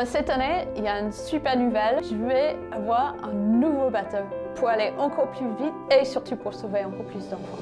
Cette année, il y a une super nouvelle. Je vais avoir un nouveau bateau pour aller encore plus vite et surtout pour sauver encore plus d'enfants.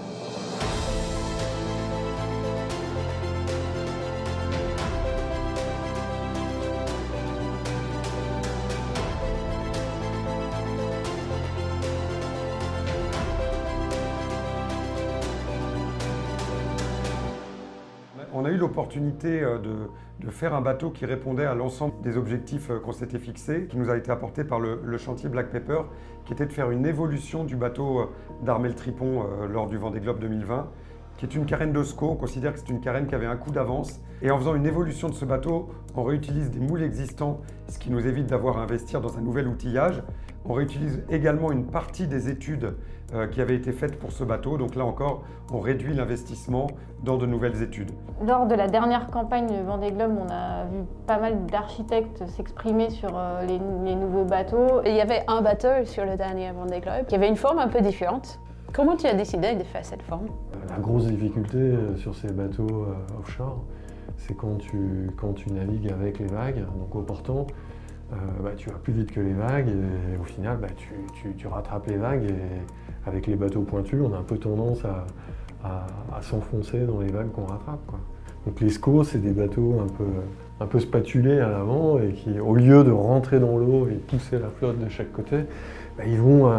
On a eu l'opportunité de faire un bateau qui répondait à l'ensemble des objectifs qu'on s'était fixés, qui nous a été apporté par le chantier Black Pepper, qui était de faire une évolution du bateau d'Armel Tripon lors du Vendée Globe 2020, qui est une carène de SCO. On considère que c'est une carène qui avait un coup d'avance. Et en faisant une évolution de ce bateau, on réutilise des moules existants, ce qui nous évite d'avoir à investir dans un nouvel outillage. On réutilise également une partie des études qui avaient été faites pour ce bateau. Donc là encore, on réduit l'investissement dans de nouvelles études. Lors de la dernière campagne de Vendée Globe, on a vu pas mal d'architectes s'exprimer sur les nouveaux bateaux. Il y avait un bateau sur le dernier Vendée Globe qui avait une forme un peu différente. Comment tu as décidé de faire cette forme? La grosse difficulté sur ces bateaux offshore, c'est quand tu navigues avec les vagues, donc au portant, tu vas plus vite que les vagues et au final tu rattrapes les vagues, et avec les bateaux pointus, on a un peu tendance à s'enfoncer dans les vagues qu'on rattrape, quoi. Donc les SCO, c'est des bateaux un peu spatulés à l'avant et qui, au lieu de rentrer dans l'eau et pousser la flotte de chaque côté, ils vont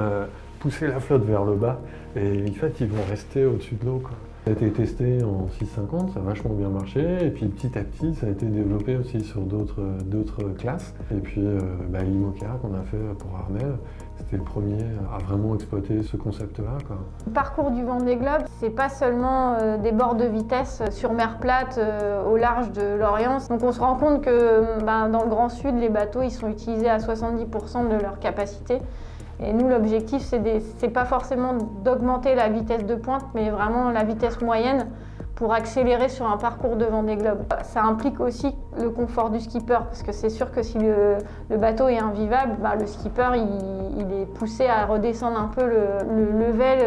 pousser la flotte vers le bas et en fait ils vont rester au-dessus de l'eau, quoi. Ça a été testé en 650, ça a vachement bien marché, et puis petit à petit ça a été développé aussi sur d'autres classes. Et puis l'IMOCA qu'on a fait pour Armel, c'était le premier à vraiment exploiter ce concept-là, quoi. Le parcours du Vendée Globe, c'est pas seulement des bords de vitesse sur mer plate au large de l'Orient. Donc on se rend compte que dans le Grand Sud, les bateaux ils sont utilisés à 70% de leur capacité. Et nous, l'objectif, c'est pas forcément d'augmenter la vitesse de pointe, mais vraiment la vitesse moyenne pour accélérer sur un parcours de Vendée Globe. Ça implique aussi le confort du skipper, parce que c'est sûr que si le bateau est invivable, le skipper il est poussé à redescendre un peu le level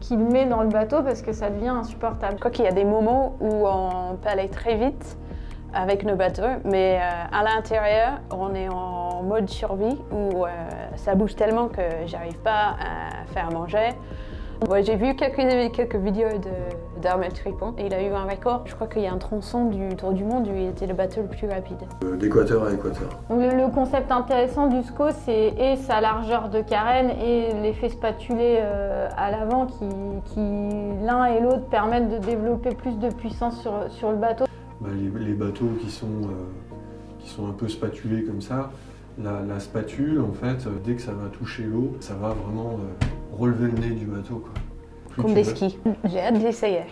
qu'il met dans le bateau, parce que ça devient insupportable. Je crois qu'il y a des moments où on peut aller très vite avec nos bateaux, mais à l'intérieur, on est en mode survie où ça bouge tellement que j'arrive pas à faire manger. J'ai vu quelques vidéos d'Armel Tripon. Il a eu un record. Je crois qu'il y a un tronçon du Tour du Monde où il était le bateau le plus rapide. D'équateur à équateur. Le concept intéressant du SCO, c'est sa largeur de carène et l'effet spatulé à l'avant qui l'un et l'autre permettent de développer plus de puissance sur le bateau. Les bateaux qui sont un peu spatulés comme ça, la spatule, en fait, dès que ça va toucher l'eau, ça va vraiment relever le nez du bateau, quoi. Comme des skis. J'ai hâte d'essayer.